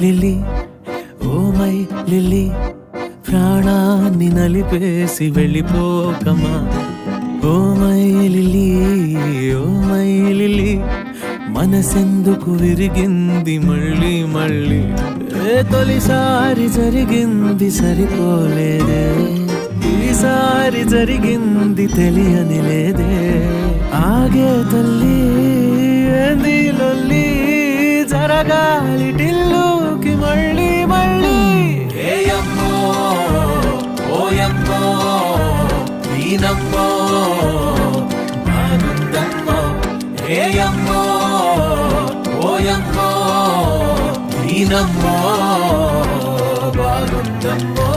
lily oh my Lily ప్రాణాన్ని నలిపేసి వెళ్ళిపోకమా oh my Lily oh my Lily మనసెందుకు విరిగింది మళ్ళీ మళ్ళీ తొలిసారి జరిగింది సరిపోలేదే ఈసారి జరిగింది తెలియని లేదే ఆగే తల్లి ఏంది లొల్లి జరగాలి టిల్లుకి మళ్ళీ మళ్ళీ ఏయమ్మో ఓయమ్మో నీనమ్మో ఆనందమ్మో ఏయమ్మో ఓయమ్మో నీనమ్మో బాగుందమ్మో